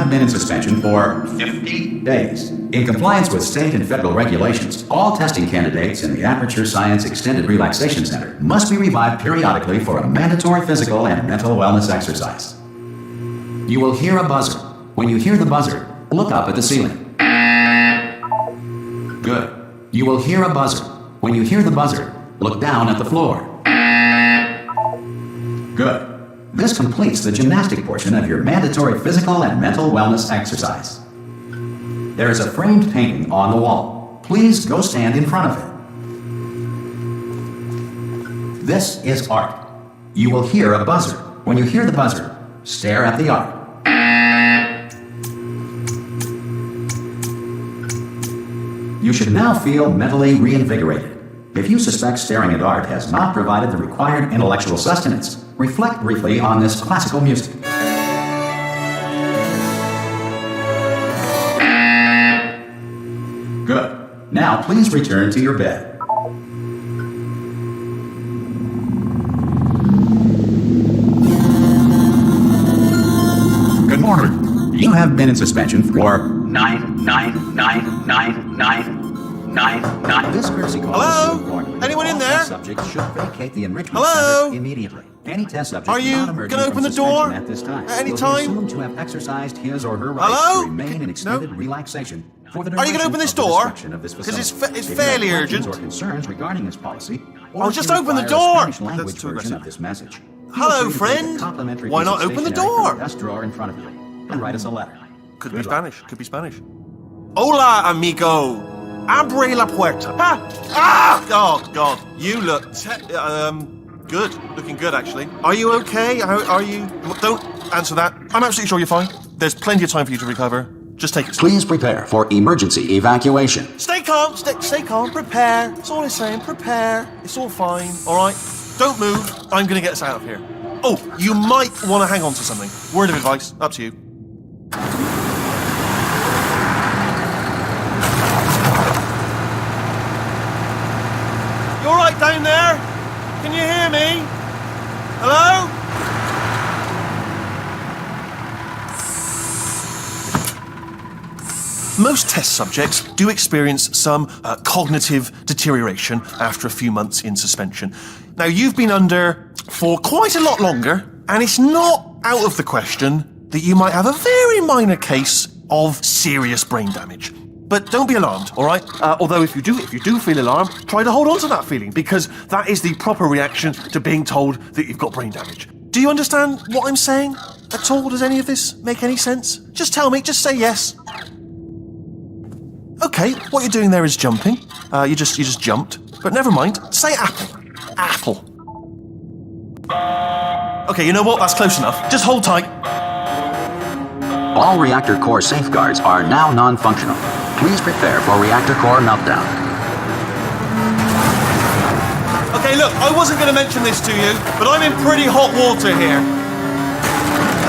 have been in suspension for 50 days. In compliance with state and federal regulations, all testing candidates in the Aperture Science Extended Relaxation Center must be revived periodically for a mandatory physical and mental wellness exercise. You will hear a buzzer. When you hear the buzzer, look up at the ceiling. Good. You will hear a buzzer. When you hear the buzzer, look down at the floor. Good. This completes the gymnastic portion of your mandatory physical and mental wellness exercise. There is a framed painting on the wall. Please go stand in front of it. This is art. You will hear a buzzer. When you hear the buzzer, stare at the art. You should now feel mentally reinvigorated. If you suspect staring at art has not provided the required intellectual sustenance, reflect briefly on this classical music. Good. Now please return to your bed. Good morning. You have been in suspension for 9999999. This courtesy call. Hello? Anyone in there? Subjects should vacate the enrichment Hello? center immediately. Any test subject Are you not emerging gonna from open the door suspension at this time at any will be time? assumed to have exercised his or her rights Hello? to remain in extended No? relaxation for the Are you gonna duration open this of the door? destruction of this 'Cause facility. it's If you fairly have questions urgent. or concerns regarding this policy, Oh, or just if you open the require a door. Spanish language That's too version aggressive. of this message. Hello, feel free to take a friend. complimentary Why piece not of open the stationery from door? the desk drawer in front of you and write us a letter. Could be Good luck. Spanish. Could be Spanish. Hola, amigo. Abre la puerta. Ah! Ah! Oh, God. You look good. Looking good, actually. Are you okay? How are you? Don't answer that. I'm absolutely sure you're fine. There's plenty of time for you to recover. Just take it slow. Please prepare for emergency evacuation. Stay calm. Stay calm. Prepare. That's all I'm saying. Prepare. It's all fine. All right? Don't move. I'm going to get us out of here. Oh, you might want to hang on to something. Word of advice. Up to you. You all right down there? Can you hear me? Hello? Most test subjects do experience some cognitive deterioration after a few months in suspension. Now, you've been under for quite a lot longer, and it's not out of the question that you might have a very minor case of serious brain damage. But don't be alarmed, all right? Although if you do feel alarmed, try to hold on to that feeling, because that is the proper reaction to being told that you've got brain damage. Do you understand what I'm saying at all? Does any of this make any sense? Just tell me, just say yes. Okay, what you're doing there is jumping. You just jumped. But never mind, say apple. Apple. Okay, you know what? That's close enough. Just hold tight. All reactor core safeguards are now non-functional. Please prepare for reactor core meltdown. Okay, look, I wasn't going to mention this to you, but I'm in pretty hot water here.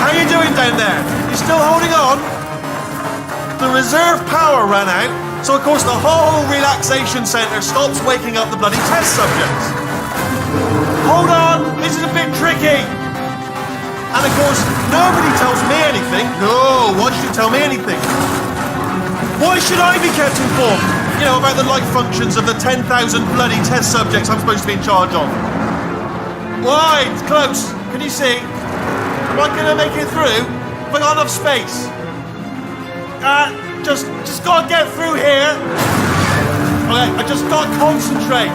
How you doing down there? You still holding on? The reserve power ran out, so of course the whole relaxation centre stops waking up the bloody test subjects. Hold on, this is a bit tricky. And of course, nobody tells me anything. No, why should you tell me anything? Why should I be kept informed? You know, about the life functions of the 10,000 bloody test subjects I'm supposed to be in charge of. Why? It's close. Can you see? Am I going to make it through? Have I got enough space? Just gotta get through here. Okay, I just gotta concentrate.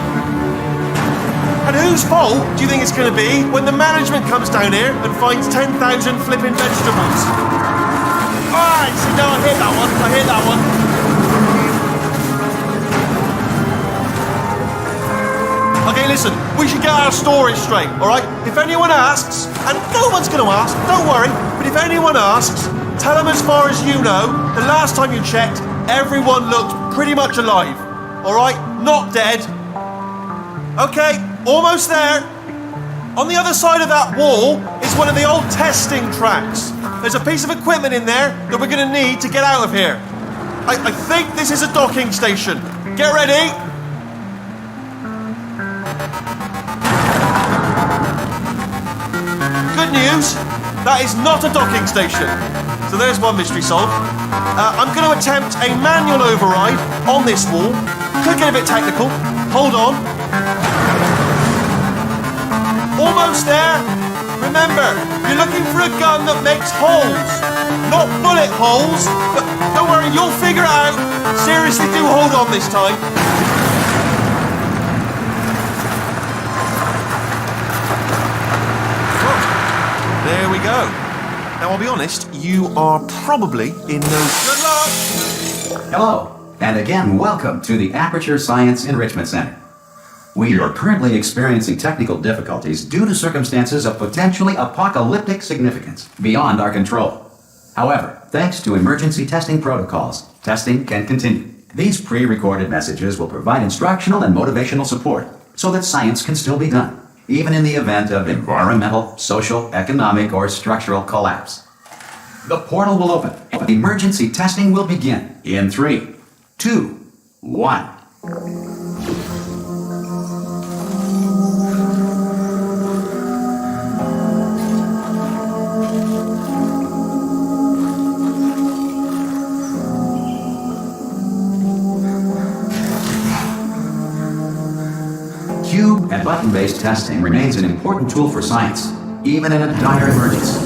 And whose fault do you think it's gonna be when the management comes down here and finds 10,000 flipping vegetables? Alright, see, now I hear that one. Okay, listen, we should get our story straight, alright? If anyone asks, and no one's gonna ask, don't worry, but if anyone asks, tell them as far as you know, the last time you checked, everyone looked pretty much alive. Alright? Not dead. Okay, almost there. On the other side of that wall is one of the old testing tracks. There's a piece of equipment in there that we're going to need to get out of here. I think this is a docking station. Get ready. Good news. that is not a docking station. So there's one mystery solved. I'm going to attempt a manual override on this wall. Could get a bit technical. Hold on. Almost there. Remember, you're looking for a gun that makes holes. Not bullet holes, but don't worry, you'll figure it out. Seriously, do hold on this time. There we go. Now, I'll be honest, you are probably in no... Good luck! Hello, and again, welcome to the Aperture Science Enrichment Center. We are currently experiencing technical difficulties due to circumstances of potentially apocalyptic significance beyond our control. However, thanks to emergency testing protocols, testing can continue. These pre-recorded messages will provide instructional and motivational support so that science can still be done, even in the event of environmental, social, economic, or structural collapse. The portal will open. Emergency testing will begin in 3, 2, 1. Cube and button-based testing remains an important tool for science, even in a dire emergency.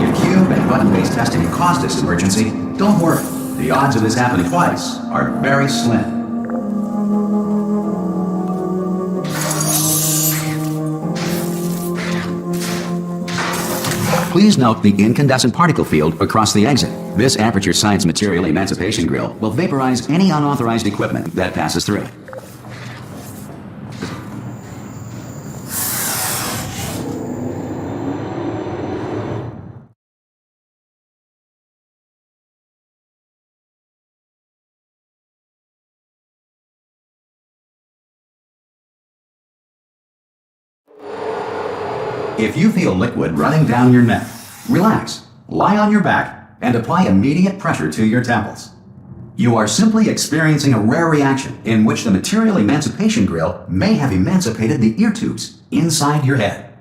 If cube and button-based testing caused this emergency, don't worry. The odds of this happening twice are very slim. Please note the incandescent particle field across the exit. This Aperture Science Material Emancipation Grill will vaporize any unauthorized equipment that passes through. If you feel liquid running down your neck, relax, lie on your back, and apply immediate pressure to your temples. You are simply experiencing a rare reaction in which the Material Emancipation Grill may have emancipated the ear tubes inside your head.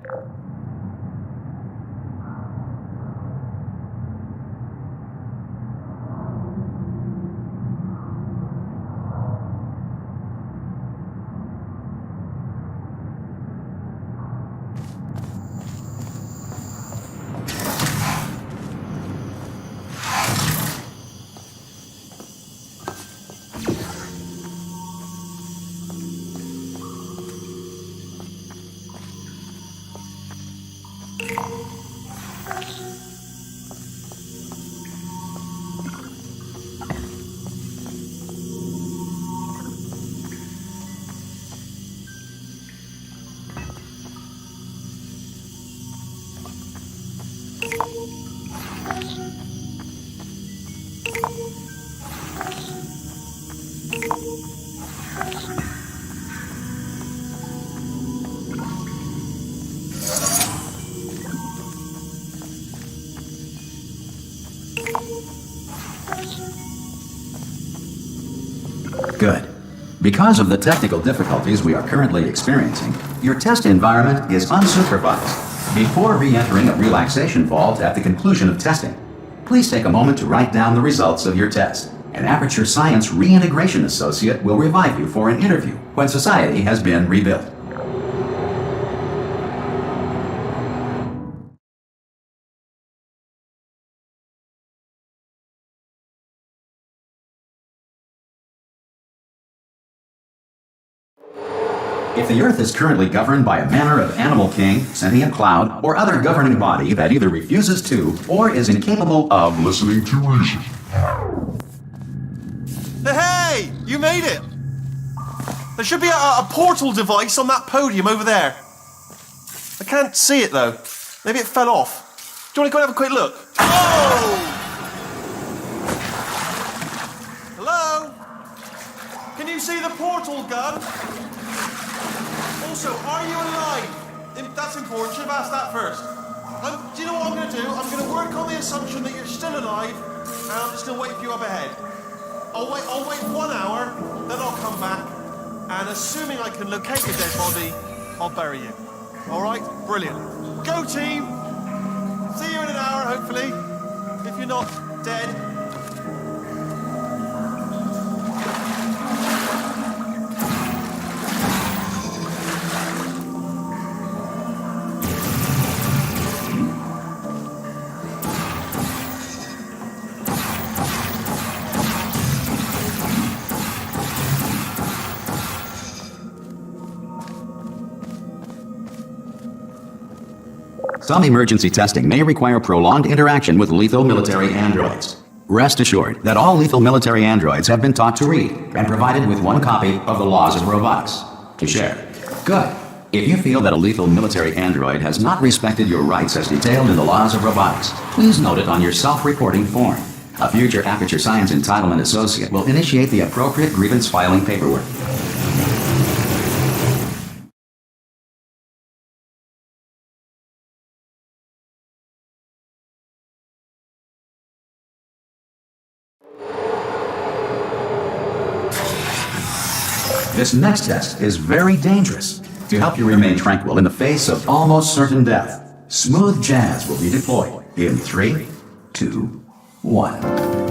Good. Because of the technical difficulties we are currently experiencing, your test environment is unsupervised. Before re-entering a relaxation vault at the conclusion of testing, please take a moment to write down the results of your test. An Aperture Science Reintegration Associate will revive you for an interview when society has been rebuilt. If the Earth is currently governed by a manner of animal king, sentient cloud, or other governing body that either refuses to or is incapable of listening to reason. Hey! You made it! There should be a portal device on that podium over there. I can't see it though. Maybe it fell off. Do you want to go and have a quick look? Oh! Hello? Can you see the portal gun? Also, are you alive? That's important. Should have asked that first. Do you know what I'm going to do? I'm going to work on the assumption that you're still alive, and I'm just going to wait for you up ahead. I'll wait 1 hour, then I'll come back, and assuming I can locate your dead body, I'll bury you. All right? Brilliant. Go, team! Dead. Some emergency testing may require prolonged interaction with lethal military androids. Rest assured that all lethal military androids have been taught to read and provided with one copy of the laws of robotics to share. Good. If you feel that a lethal military android has not respected your rights as detailed in the laws of robotics, please note it on your self-reporting form. A future Aperture Science Entitlement Associate will initiate the appropriate grievance filing paperwork. This next test is very dangerous. To help you remain tranquil in the face of almost certain death, smooth jazz will be deployed in 3, 2, 1.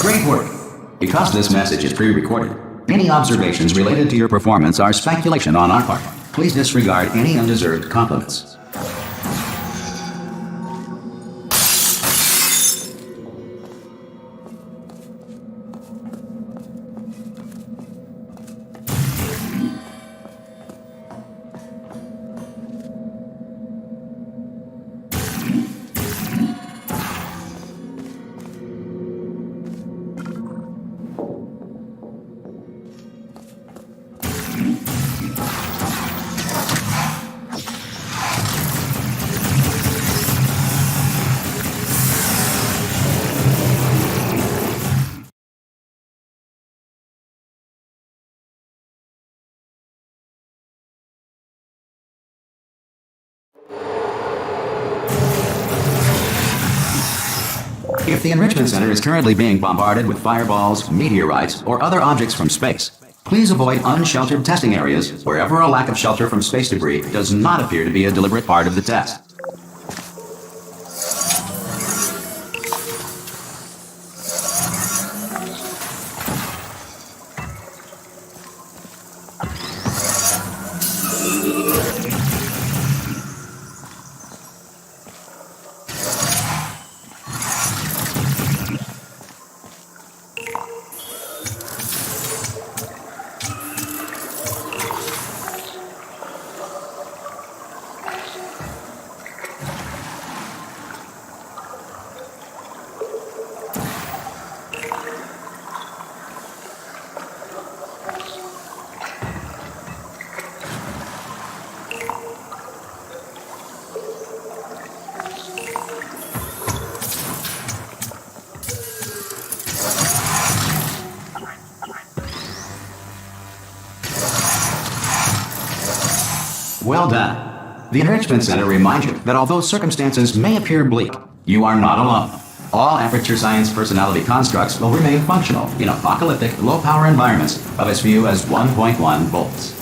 Great work! Because this message is pre-recorded, any observations related to your performance are speculation on our part. Please disregard any undeserved compliments. If the Enrichment Center is currently being bombarded with fireballs, meteorites, or other objects from space, please avoid unsheltered testing areas wherever a lack of shelter from space debris does not appear to be a deliberate part of the test. Well done. The Enrichment Center reminds you that although circumstances may appear bleak, you are not alone. All Aperture Science personality constructs will remain functional in apocalyptic, low-power environments of as few as 1.1 volts.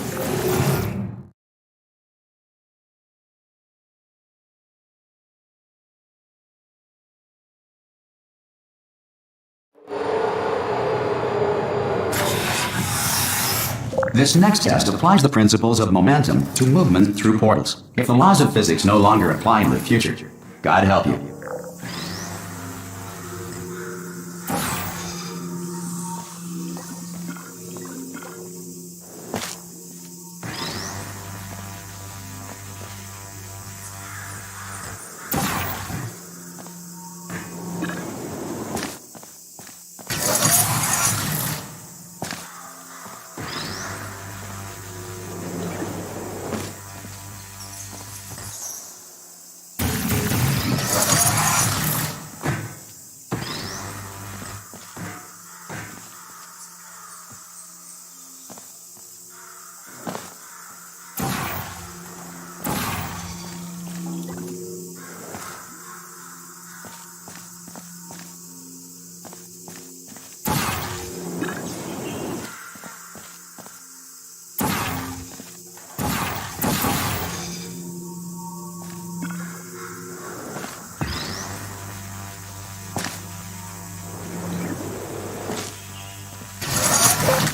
This next test applies the principles of momentum to movement through portals. If the laws of physics no longer apply in the future, God help you.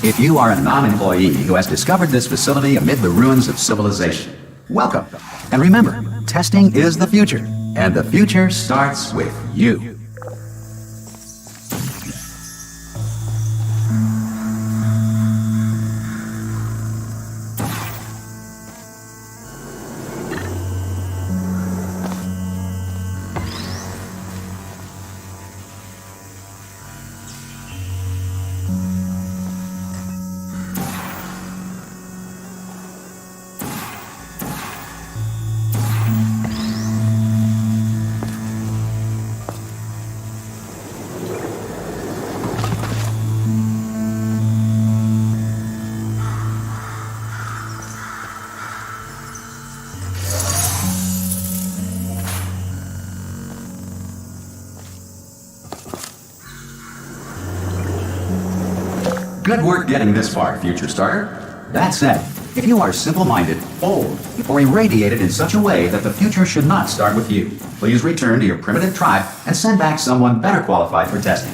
If you are a non-employee who has discovered this facility amid the ruins of civilization, welcome. And remember, testing is the future, and the future starts with you. Good work getting this far, future starter. That said, if you are simple-minded, old, or irradiated in such a way that the future should not start with you, please return to your primitive tribe and send back someone better qualified for testing.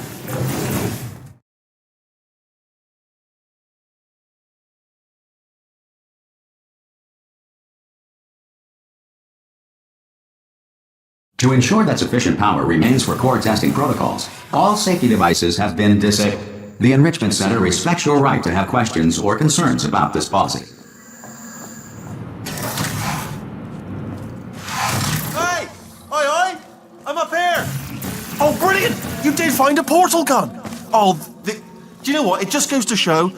To ensure that sufficient power remains for core testing protocols, all safety devices have been disabled. The Enrichment Center respects your right to have questions or concerns about this policy. Hey! Oi! I'm up here! Oh, brilliant! You did find a portal gun! Oh, do you know what? It just goes to show,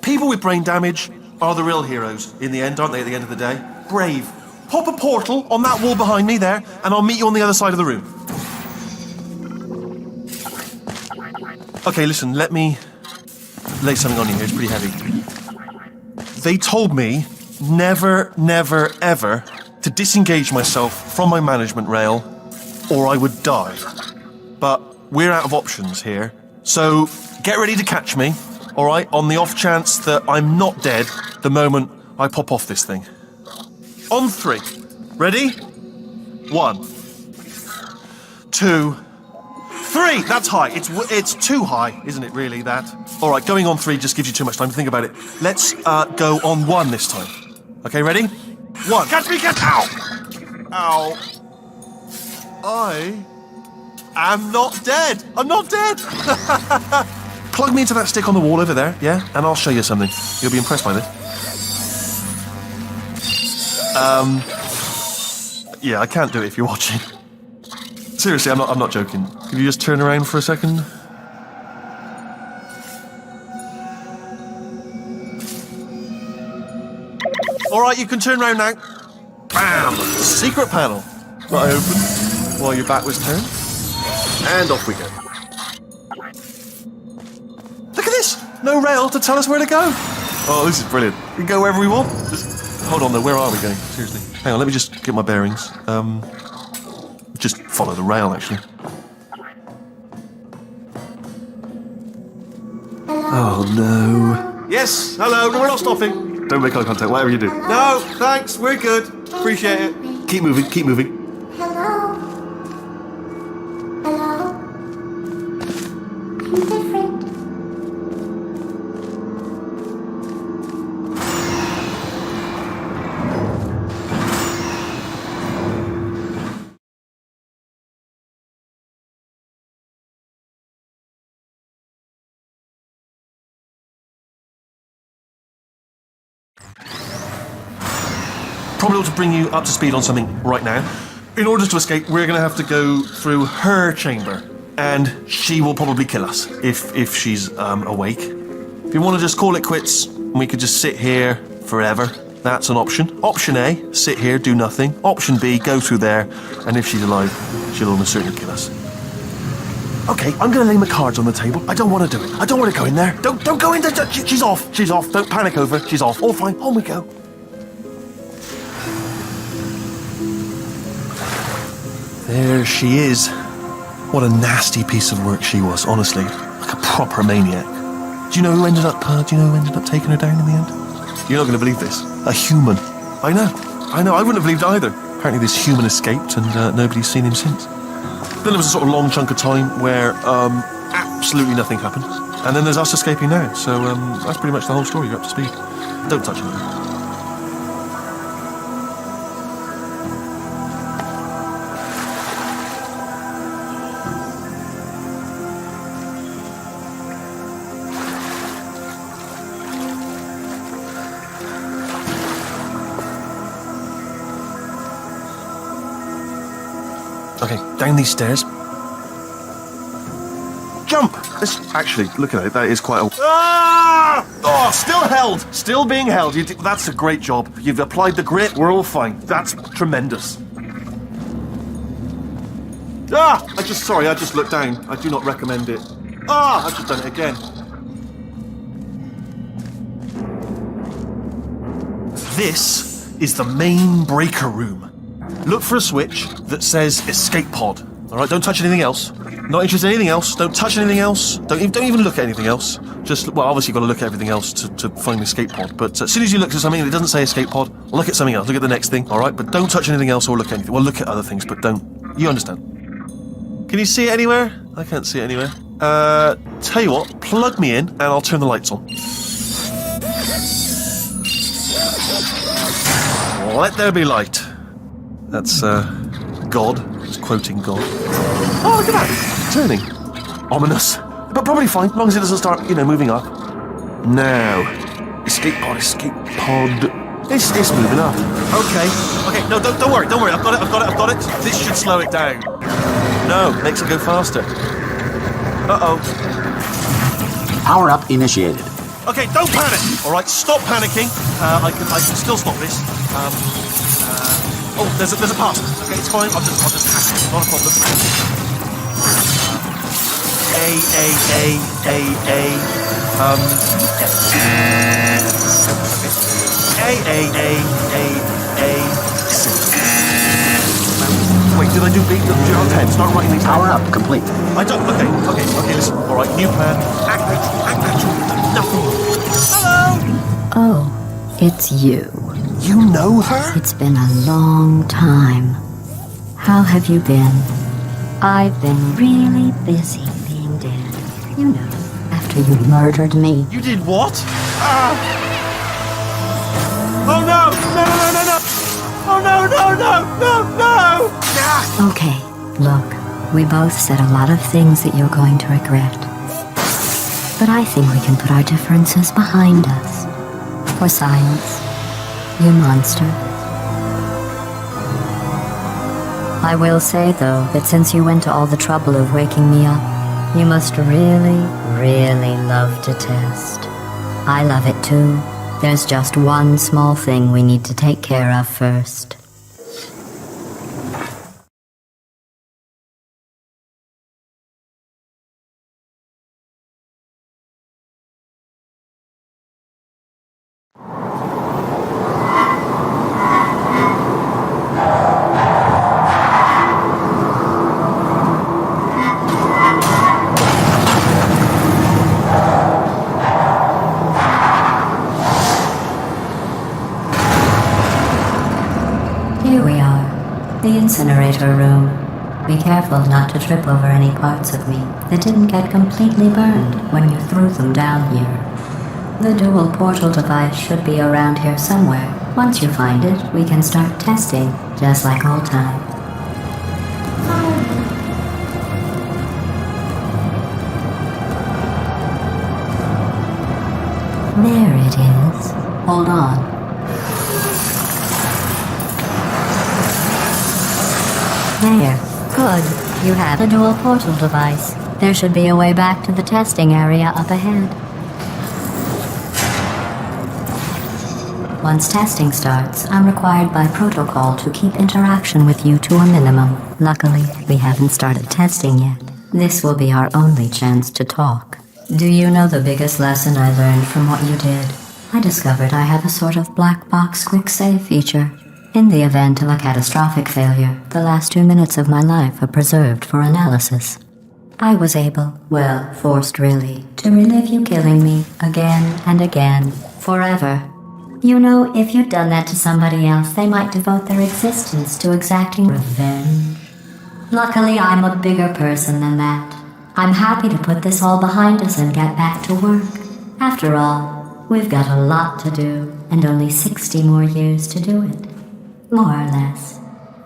people with brain damage are the real heroes in the end, aren't they, at the end of the day? Brave. Pop a portal on that wall behind me there, and I'll meet you on the other side of the room. Okay, listen, let me lay something on you here. It's pretty heavy. They told me never, never, ever to disengage myself from my management rail or I would die. But we're out of options here. So get ready to catch me, all right, on the off chance that I'm not dead the moment I pop off this thing. On 3. Ready? 1, 2, 3! That's high. It's too high, isn't it, really, that? All right, going on 3 just gives you too much time to think about it. Let's go on 1 this time. Okay, ready? 1. Catch me, catch... Ow! Ow. I am not dead. I'm not dead. Plug me into that stick on the wall over there, yeah? And I'll show you something. You'll be impressed by this. Yeah, I can't do it if you're watching. Seriously, I'm not joking. Can you just turn around for a second? All right, you can turn around now. Bam! Secret panel. That I opened while your back was turned. And off we go. Look at this! No rail to tell us where to go. Oh, this is brilliant. We can go wherever we want. Hold on though, where are we going? Seriously. Hang on, let me just get my bearings. Just follow the rail, actually. Oh no. Yes, hello, we're not stopping. Don't make eye contact, whatever you do. No, thanks, we're good. Appreciate it. Keep moving, keep moving. Hello? Hello? I'm different. probably ought to bring you up to speed on something right now. In order to escape, we're going to have to go through her chamber, and she will probably kill us if she's awake. If you want to just call it quits, we could just sit here forever. That's an option. Option A, sit here, do nothing. Option B, go through there, and if she's alive, she'll almost certainly kill us. Okay, I'm going to lay my cards on the table. I don't want to do it. I don't want to go in there. Don't go in there. She's off. She's off. Don't panic over. She's off. All fine. On we go. There she is. What a nasty piece of work she was, honestly. Like a proper maniac. Do you know who ended up taking her down in the end? You're not going to believe this. A human. I know. I wouldn't have believed either. Apparently this human escaped and nobody's seen him since. Then there was a sort of long chunk of time where absolutely nothing happened. And then there's us escaping now. So that's pretty much the whole story. You're up to speed. Don't touch anything. Okay, down these stairs. Jump! Actually, look at it, that is quite a... Ah! Oh, still held! Still being held. That's a great job. You've applied the grit, we're all fine. That's tremendous. Ah! I just looked down. I do not recommend it. Ah! I've just done it again. This is the main breaker room. Look for a switch that says escape pod. All right, don't touch anything else. Not interested in anything else. Don't touch anything else. Don't even look at anything else. Just, well, obviously you've got to look at everything else to find the escape pod. But as soon as you look at something that doesn't say escape pod, look at something else. Look at the next thing, all right? But don't touch anything else or look at anything. Well, look at other things, but don't. You understand. Can you see it anywhere? I can't see it anywhere. Tell you what, plug me in and I'll turn the lights on. Let there be light. That's, God. It's quoting God. Oh, look at that! Turning. Ominous. But probably fine, as long as it doesn't start, moving up. Now. Escape pod. It's moving up. Okay. No, don't worry. I've got it. This should slow it down. No, makes it go faster. Uh-oh. Power up initiated. Okay, don't panic! Alright, stop panicking. I can still stop this. Oh, there's a pass. Okay, it's fine. I'll just hack it. Not a problem. A. Wait, did I do B? Did you have 10? Start writing these. Power up complete. I don't. Okay, listen. Alright, new plan. Act natural. Nothing. Hello! Oh, it's you. You know her? It's been a long time. How have you been? I've been really busy being dead. You know, after you murdered me. You did what? Oh no! Oh no! Okay, look, we both said a lot of things that you're going to regret. But I think we can put our differences behind us. For science. You monster. I will say, though, that since you went to all the trouble of waking me up, you must really, really love to test. I love it too. There's just one small thing we need to take care of first. Here we are, the incinerator room. Be careful not to trip over any parts of me that didn't get completely burned when you threw them down here. The dual portal device should be around here somewhere. Once you find it, we can start testing, just like old times. There it is. Hold on. There. Good. You have the dual portal device. There should be a way back to the testing area up ahead. Once testing starts, I'm required by protocol to keep interaction with you to a minimum. Luckily, we haven't started testing yet. This will be our only chance to talk. Do you know the biggest lesson I learned from what you did? I discovered I have a sort of black box quick save feature. In the event of a catastrophic failure, the last 2 minutes of my life are preserved for analysis. I was able, well, forced really, to relive you killing me again and again, forever. You know, if you'd done that to somebody else, they might devote their existence to exacting revenge. Luckily, I'm a bigger person than that. I'm happy to put this all behind us and get back to work. After all, we've got a lot to do, and only 60 more years to do it. More or less.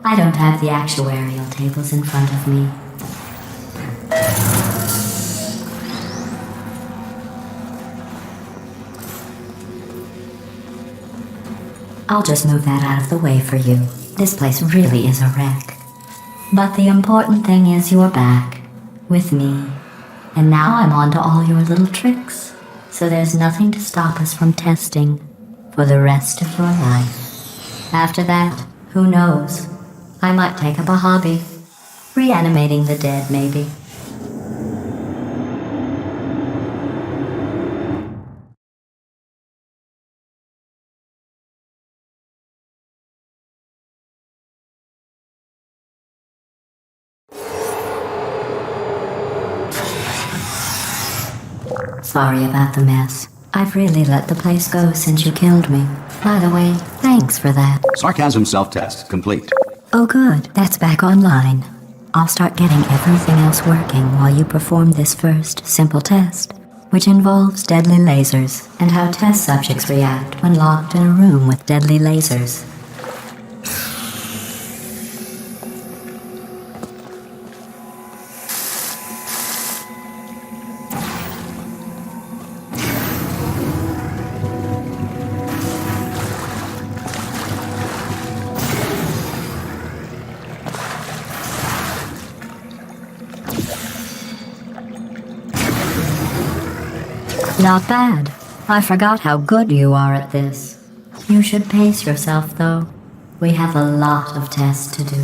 I don't have the actuarial tables in front of me. I'll just move that out of the way for you. This place really is a wreck. But the important thing is you're back. With me. And now I'm on to all your little tricks. So there's nothing to stop us from testing for the rest of your life. After that, who knows? I might take up a hobby. Reanimating the dead, maybe. Sorry about the mess. I've really let the place go since you killed me. By the way, thanks for that. Sarcasm self-test complete. Oh good, that's back online. I'll start getting everything else working while you perform this first, simple test, which involves deadly lasers and how test subjects react when locked in a room with deadly lasers. Not bad. I forgot how good you are at this. You should pace yourself, though. We have a lot of tests to do.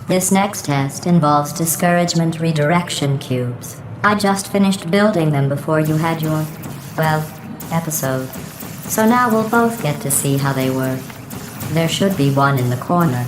This next test involves discouragement redirection cubes. I just finished building them before you had your, well, episode. So now we'll both get to see how they work. There should be one in the corner.